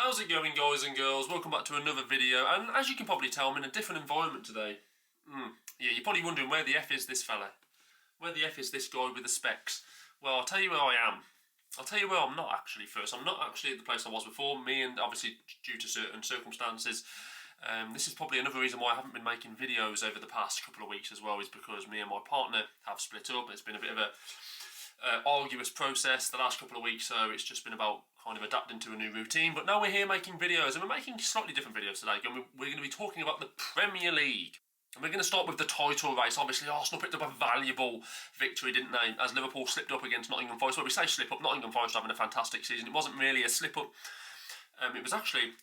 How's it going, guys and girls? Welcome back to another video, and as you can probably tell, I'm in a different environment today. Yeah, you're probably wondering where the F is this fella? Where the F is this guy with the specs? Well, I'll tell you where I am. I'll tell you where I'm not actually first. I'm not actually at the place I was before. Me and obviously due to certain circumstances, this is probably another reason why I haven't been making videos over the past couple of weeks as well, is because me and my partner have split up. It's been a bit of a arduous process the last couple of weeks, so it's just been about kind of adapting to a new routine. But now we're here making videos, and we're making slightly different videos today. We're going to be talking about the Premier League. And we're going to start with the title race. Obviously, Arsenal picked up a valuable victory, didn't they? As Liverpool slipped up against Nottingham Forest. Well, we say slip up. Nottingham Forest are having a fantastic season. It wasn't really a slip up. It was actually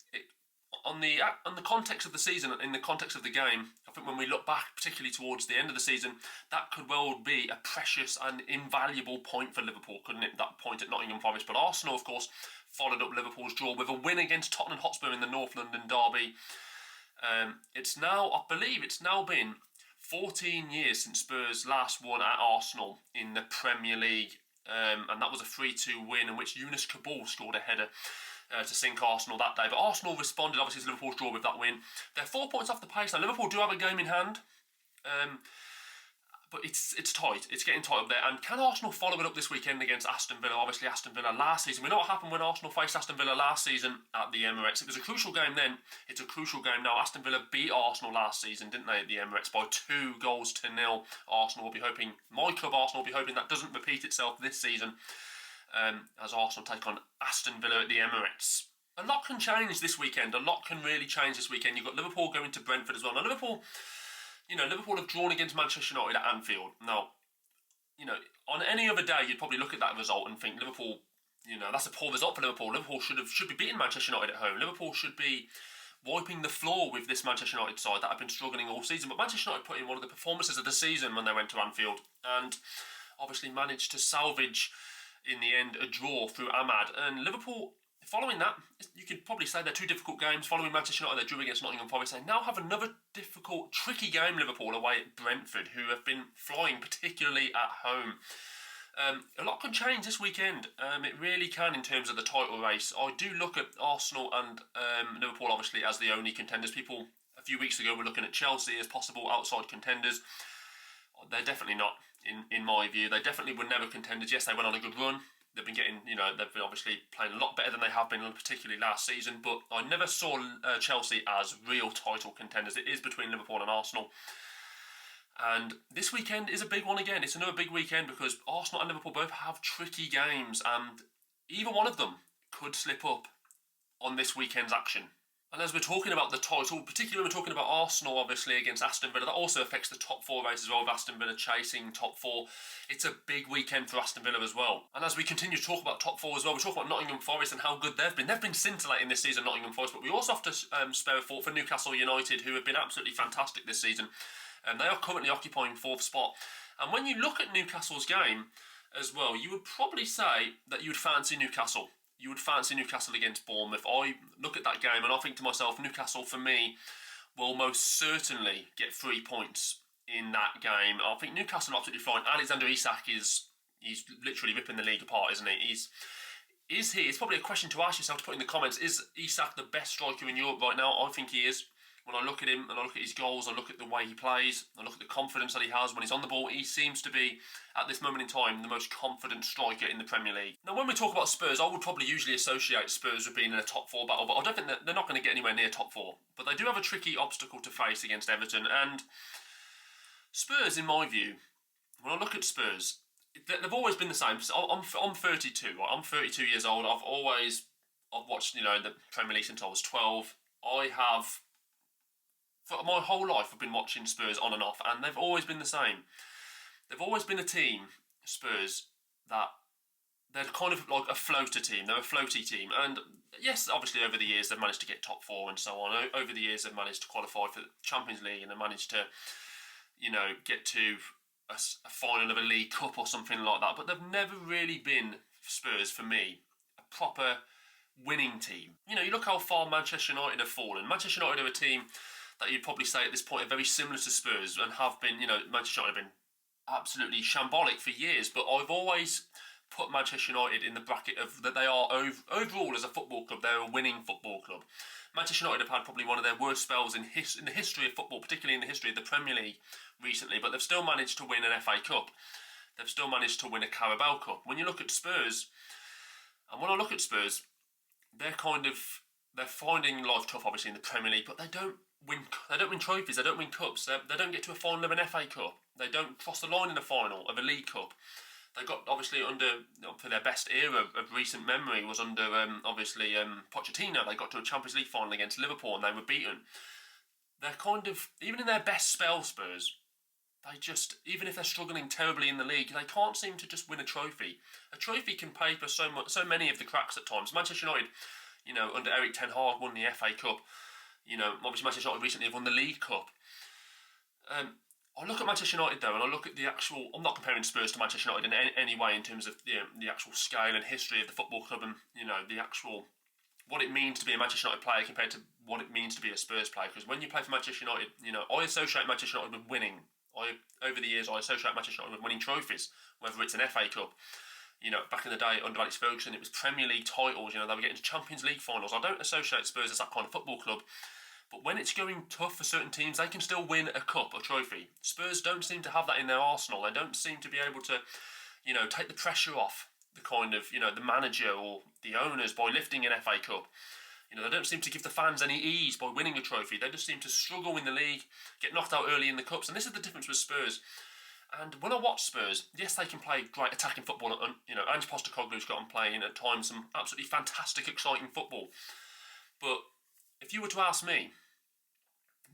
on the context of the season, in the context of the game. I think when we look back, particularly towards the end of the season, that could well be a precious and invaluable point for Liverpool, couldn't it? That point at Nottingham Forest. But Arsenal, of course, followed up Liverpool's draw with a win against Tottenham Hotspur in the North London derby. It's now, I believe it's now been 14 years since Spurs last won at Arsenal in the Premier League, and that was a 3-2 win in which Yunus Kabul scored a header to sink Arsenal that day. But Arsenal responded obviously to Liverpool's draw with that win. They're 4 points off the pace now. Liverpool do have a game in hand, but it's tight. It's getting tight up there. And can Arsenal follow it up this weekend against Aston Villa? Obviously, Aston Villa last season. We know what happened when Arsenal faced Aston Villa last season at the Emirates. It was a crucial game then. It's a crucial game now. Aston Villa beat Arsenal last season, didn't they, at the Emirates by 2-0. Arsenal will be hoping, my club Arsenal will be hoping that doesn't repeat itself this season, as Arsenal take on Aston Villa at the Emirates. A lot can change this weekend. A lot can really change this weekend. You've got Liverpool going to Brentford as well. Now, Liverpool have drawn against Manchester United at Anfield. Now, on any other day, you'd probably look at that result and think Liverpool, that's a poor result for Liverpool. Liverpool should be beating Manchester United at home. Liverpool should be wiping the floor with this Manchester United side that have been struggling all season. But Manchester United put in one of the performances of the season when they went to Anfield, and obviously managed to salvage, in the end, a draw through Ahmad. And Liverpool, following that, you could probably say they're two difficult games. Following Manchester United, they drew against Nottingham Forest. They now have another difficult, tricky game, Liverpool, away at Brentford, who have been flying, particularly at home. A lot can change this weekend. It really can in terms of the title race. I do look at Arsenal and Liverpool, obviously, as the only contenders. People, a few weeks ago, were looking at Chelsea as possible outside contenders. They're definitely not, in my view. They definitely were never contenders. Yes, they went on a good run. They've been getting, they've been obviously playing a lot better than they have been, particularly last season. But I never saw Chelsea as real title contenders. It is between Liverpool and Arsenal. And this weekend is a big one again. It's another big weekend because Arsenal and Liverpool both have tricky games, and either one of them could slip up on this weekend's action. And as we're talking about the title, particularly when we're talking about Arsenal, obviously, against Aston Villa, that also affects the top four race as well, with Aston Villa chasing top four. It's a big weekend for Aston Villa as well. And as we continue to talk about top four as well, we talk about Nottingham Forest and how good they've been. They've been scintillating this season, Nottingham Forest, but we also have to spare a thought for Newcastle United, who have been absolutely fantastic this season. And they are currently occupying fourth spot. And when you look at Newcastle's game as well, you would probably say that you would fancy Newcastle. You would fancy Newcastle against Bournemouth. I look at that game and I think to myself, Newcastle, for me, will most certainly get 3 points in that game. I think Newcastle are absolutely fine. Alexander Isak he's literally ripping the league apart, isn't he? It's probably a question to ask yourself, to put in the comments, is Isak the best striker in Europe right now? I think he is. When I look at him and I look at his goals, I look at the way he plays, I look at the confidence that he has when he's on the ball, he seems to be, at this moment in time, the most confident striker in the Premier League. Now, when we talk about Spurs, I would probably usually associate Spurs with being in a top four battle, but I don't think that they're not going to get anywhere near top four. But they do have a tricky obstacle to face against Everton, and Spurs, in my view, when I look at Spurs, they've always been the same. I'm 32, right? I'm 32 years old. I've watched, the Premier League since I was 12. For my whole life, I've been watching Spurs on and off, and they've always been the same. They've always been a team, Spurs, that they're kind of like a floater team. They're a floaty team. And yes, obviously over the years, they've managed to get top four and so on. Over the years, they've managed to qualify for the Champions League, and they've managed to, get to a final of a League Cup or something like that. But they've never really been, Spurs, for me, a proper winning team. You look how far Manchester United have fallen. Manchester United are a team that you'd probably say at this point are very similar to Spurs and have been, Manchester United have been absolutely shambolic for years, but I've always put Manchester United in the bracket of that they are overall as a football club, they're a winning football club. Manchester United have had probably one of their worst spells in the history of football, particularly in the history of the Premier League recently, but they've still managed to win an FA Cup. They've still managed to win a Carabao Cup. When you look at Spurs, and when I look at Spurs, they're finding life tough, obviously, in the Premier League, but they don't win trophies, they don't win cups, they don't get to a final of an FA Cup, they don't cross the line in a final of a League Cup. They got, obviously, for their best era of recent memory was under, Pochettino. They got to a Champions League final against Liverpool and they were beaten. They're even in their best spell, Spurs, they just, even if they're struggling terribly in the league, they can't seem to just win a trophy. A trophy can paper so many of the cracks at times. Manchester United, under Erik ten Hag won the FA Cup. Obviously Manchester United recently have won the League Cup. I look at Manchester United though, and I look at the actual. I'm not comparing Spurs to Manchester United in any way in terms of the actual scale and history of the football club, and the actual what it means to be a Manchester United player compared to what it means to be a Spurs player. Because when you play for Manchester United, I associate Manchester United with winning. Over the years, I associate Manchester United with winning trophies, whether it's an FA Cup. Back in the day under Alex Ferguson, it was Premier League titles. They were getting to Champions League finals. I don't associate Spurs as that kind of football club. But when it's going tough for certain teams, they can still win a cup, a trophy. Spurs don't seem to have that in their arsenal. They don't seem to be able to, take the pressure off the the manager or the owners by lifting an FA Cup. They don't seem to give the fans any ease by winning a trophy. They just seem to struggle in the league, get knocked out early in the cups. And this is the difference with Spurs. And when I watch Spurs, yes, they can play great attacking football. And, Ange Postecoglou's got them playing at times some absolutely fantastic, exciting football. But if you were to ask me,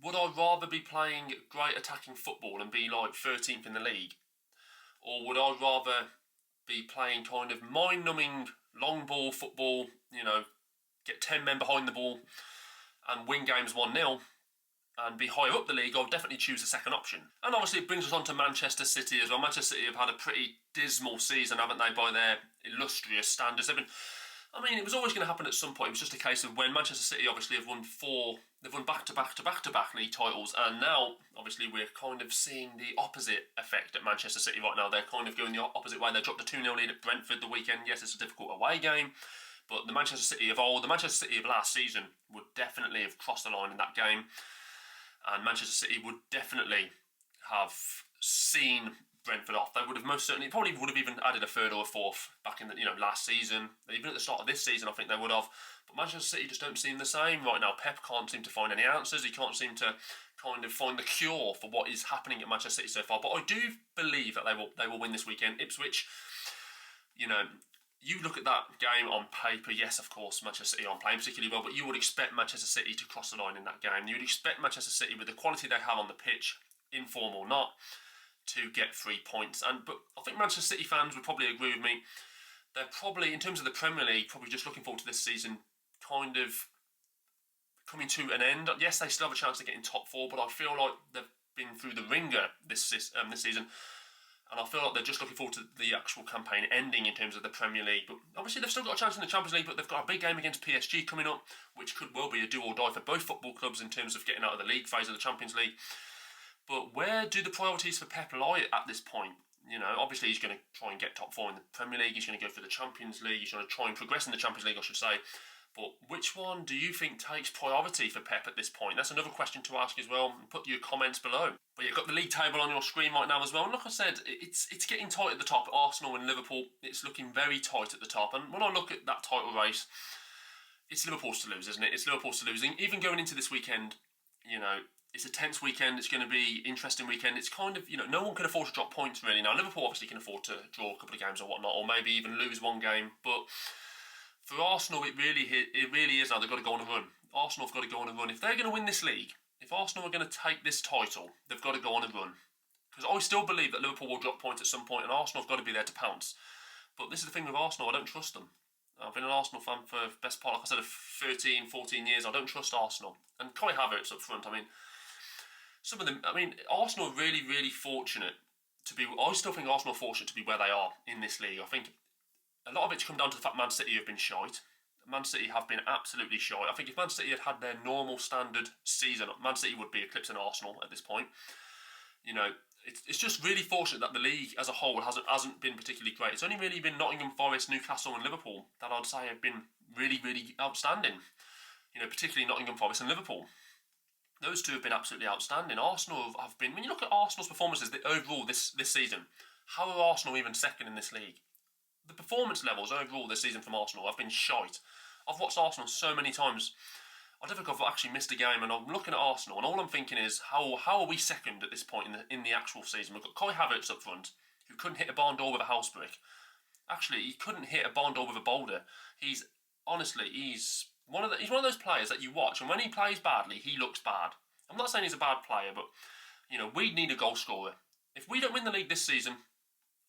would I rather be playing great attacking football and be like 13th in the league? Or would I rather be playing kind of mind-numbing long ball football, get 10 men behind the ball and win games 1-0 and be higher up the league? I'll definitely choose the second option. And obviously it brings us on to Manchester City as well. Manchester City have had a pretty dismal season, haven't they, by their illustrious standards. It was always going to happen at some point. It was just a case of when Manchester City obviously have won back-to-back league titles, and now obviously we're kind of seeing the opposite effect at Manchester City right now. They're kind of going the opposite way. They dropped a 2-0 lead at Brentford the weekend. Yes, it's a difficult away game, but the Manchester City of last season would definitely have crossed the line in that game, and Manchester City would definitely have seen Brentford off. They would have probably would have even added a third or a fourth back in the last season. Even at the start of this season, I think they would have. But Manchester City just don't seem the same right now. Pep can't seem to find any answers. He can't seem to kind of find the cure for what is happening at Manchester City so far. But I do believe that they will win this weekend. Ipswich, you look at that game on paper, yes, of course, Manchester City aren't playing particularly well, but you would expect Manchester City to cross the line in that game. You would expect Manchester City, with the quality they have on the pitch, inform or not, to get 3 points. But I think Manchester City fans would probably agree with me. They're probably, in terms of the Premier League, probably just looking forward to this season kind of coming to an end. Yes, they still have a chance to get in top four, but I feel like they've been through the ringer this season. And I feel like they're just looking forward to the actual campaign ending in terms of the Premier League. But obviously they've still got a chance in the Champions League, but they've got a big game against PSG coming up, which could well be a do or die for both football clubs in terms of getting out of the league phase of the Champions League. But where do the priorities for Pep lie at this point? Obviously he's going to try and get top four in the Premier League. He's going to go for the Champions League. He's going to try and progress in the Champions League, I should say. But which one do you think takes priority for Pep at this point? That's another question to ask as well. Put your comments below. But you've got the league table on your screen right now as well. And like I said, it's getting tight at the top. Arsenal and Liverpool, it's looking very tight at the top. And when I look at that title race, it's Liverpool's to lose, isn't it? It's Liverpool's to lose. Even going into this weekend, it's a tense weekend. It's going to be an interesting weekend. It's kind of, no one can afford to drop points really. Now, Liverpool obviously can afford to draw a couple of games or whatnot, or maybe even lose one game. But for Arsenal, it really is now. They've got to go on a run. Arsenal have got to go on a run. If they're going to win this league, if Arsenal are going to take this title, they've got to go on a run. Because I still believe that Liverpool will drop points at some point, and Arsenal have got to be there to pounce. But this is the thing with Arsenal, I don't trust them. I've been an Arsenal fan for the best part, like I said, of 13, 14 years. I don't trust Arsenal. And Kai Havertz up front, some of them, Arsenal are really, really fortunate to be. I still think Arsenal are fortunate to be where they are in this league. I think a lot of it's come down to the fact Man City have been shite. Man City have been absolutely shite. I think if Man City had their normal standard season, Man City would be eclipsing Arsenal at this point. You know, it's just really fortunate that the league as a whole hasn't been particularly great. It's only really been Nottingham Forest, Newcastle and Liverpool that I'd say have been really, really outstanding. You know, particularly Nottingham Forest and Liverpool. Those two have been absolutely outstanding. Arsenal have been, when you look at Arsenal's performances overall this season, how are Arsenal even second in this league? The performance levels overall this season from Arsenal have been shite. I've watched Arsenal so many times. I don't think I've actually missed a game, and I'm looking at Arsenal, and all I'm thinking is, how are we second at this point in the actual season? We've got Kai Havertz up front, who couldn't hit a barn door with a house brick. Actually, he couldn't hit a barn door with a boulder. He's one of those players that you watch, and when he plays badly, he looks bad. I'm not saying he's a bad player, but you know, we need a goal scorer. If we don't win the league this season,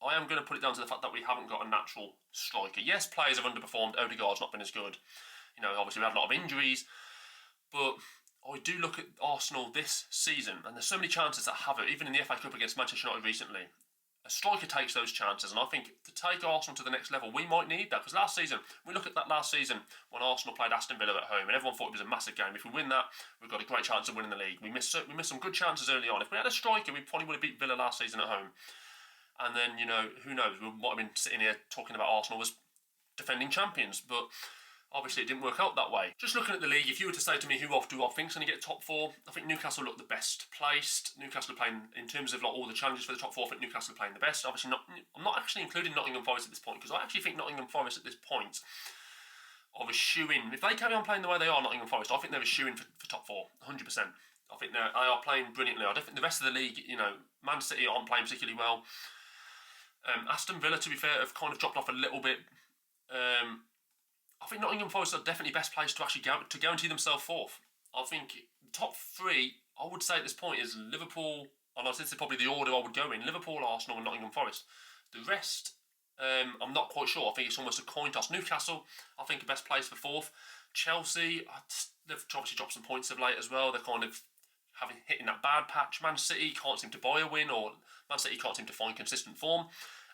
I am going to put it down to the fact that we haven't got a natural striker. Yes, players have underperformed. Odegaard's not been as good. You know, obviously we had a lot of injuries. But I do look at Arsenal this season, and there's so many chances that have it, even in the FA Cup against Manchester United recently. A striker takes those chances, and I think to take Arsenal to the next level, we might need that. Because last season, we look at that last season when Arsenal played Aston Villa at home, and everyone thought it was a massive game. If we win that, we've got a great chance of winning the league. We missed some good chances early on. If we had a striker, we probably would have beat Villa last season at home. And then, you know, who knows, we might have been sitting here talking about Arsenal as defending champions, but obviously it didn't work out that way. Just looking at the league, if you were to say to me who do I think's going to get top four, I think Newcastle look the best placed. Newcastle are playing, in terms of like all the challenges for the top four, I think Newcastle are playing the best. Obviously I'm not actually including Nottingham Forest at this point, because I actually think Nottingham Forest at this point are a shoe-in. If they carry on playing the way they are, Nottingham Forest, I think they're a shoe-in for top four, 100%. I think they are playing brilliantly. I don't think the rest of the league, you know, Man City aren't playing particularly well. Aston Villa, to be fair, have kind of dropped off a little bit. I think Nottingham Forest are definitely best placed to actually guarantee themselves fourth. I think top three, I would say at this point, is Liverpool, and this is probably the order I would go in: Liverpool, Arsenal, and Nottingham Forest. The rest, I'm not quite sure. I think it's almost a coin toss. Newcastle, I think, are best placed for fourth. Chelsea, they've obviously dropped some points of late as well. They're kind of hitting that bad patch. Man City can't seem to buy a win, or Man City can't seem to find consistent form.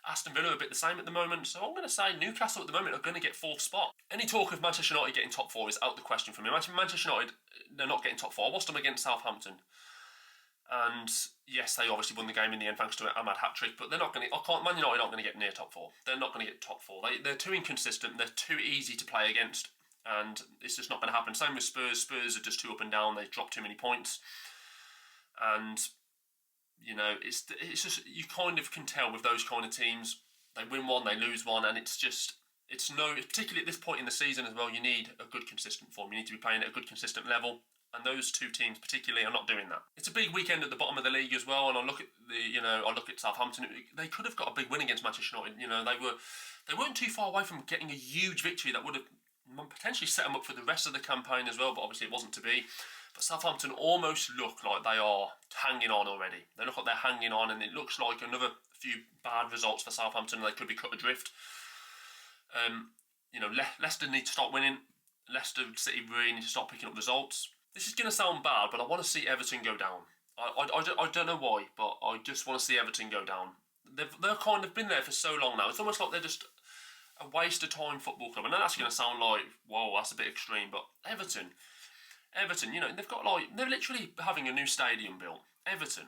Aston Villa are a bit the same at the moment, so I'm going to say Newcastle at the moment are going to get fourth spot. Any talk of Manchester United getting top four is out the question for me. Manchester United, they're not getting top four. I watched them against Southampton, and yes, they obviously won the game in the end thanks to an Ahmad hat-trick, but they're not going to. Man United aren't going to get near top four. They're not going to get top four. They're too inconsistent. They're too easy to play against, and it's just not going to happen. Same with Spurs. Spurs are just too up and down. They drop too many points, and you know, it's just, you kind of can tell with those kind of teams, they win one, they lose one, and particularly at this point in the season as well, you need a good consistent form. You need to be playing at a good consistent level, and those two teams particularly are not doing that. It's a big weekend at the bottom of the league as well, and I look at Southampton. They could have got a big win against Manchester United. You know, they weren't too far away from getting a huge victory that would have potentially set them up for the rest of the campaign as well, but obviously it wasn't to be. But Southampton almost look like they are hanging on already. They look like they're hanging on, and it looks like another few bad results for Southampton, and they could be cut adrift. You know, Leicester need to start winning. Leicester City really need to start picking up results. This is going to sound bad, but I want to see Everton go down. I don't know why, but I just want to see Everton go down. They've kind of been there for so long now. It's almost like they're just a waste of time football club. I know that's going to sound like, whoa, that's a bit extreme, but Everton, you know, they're literally having a new stadium built. Everton,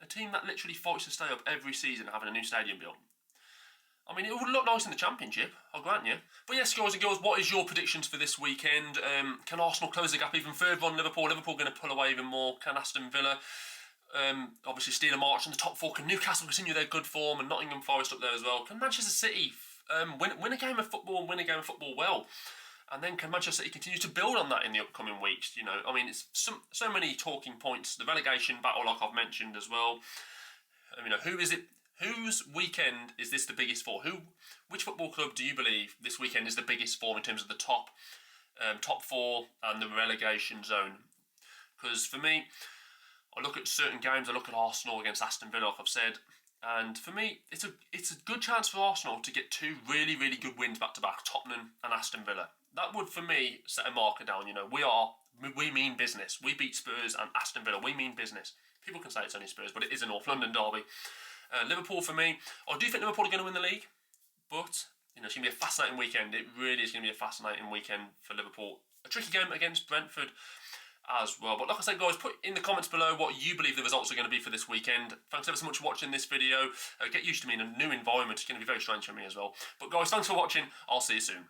a team that literally fights to stay up every season, having a new stadium built. I mean, it would look nice in the Championship, I'll grant you. But yes, guys and girls, what is your predictions for this weekend? Can Arsenal close the gap even further on Liverpool? Liverpool going to pull away even more? Can Aston Villa obviously steal a march in the top four? Can Newcastle continue their good form, and Nottingham Forest up there as well? Can Manchester City win a game of football and win a game of football well? And then can Manchester City continue to build on that in the upcoming weeks? You know, I mean, it's so many talking points. The relegation battle, like I've mentioned as well. You know, who is it? Whose weekend is this the biggest for? Which football club do you believe this weekend is the biggest for in terms of the top four and the relegation zone? Because for me, I look at certain games. I look at Arsenal against Aston Villa, like I've said, and for me, it's a good chance for Arsenal to get two really, really good wins back to back, Tottenham and Aston Villa. That would, for me, set a marker down. You know, we mean business. We beat Spurs and Aston Villa. We mean business. People can say it's only Spurs, but it is a North London derby. Liverpool, for me, I do think Liverpool are going to win the league, but you know, it's going to be a fascinating weekend. It really is going to be a fascinating weekend for Liverpool. A tricky game against Brentford, as well. But like I said, guys, put in the comments below what you believe the results are going to be for this weekend. Thanks ever so much for watching this video. Get used to me in a new environment. It's going to be very strange for me as well. But guys, thanks for watching. I'll see you soon.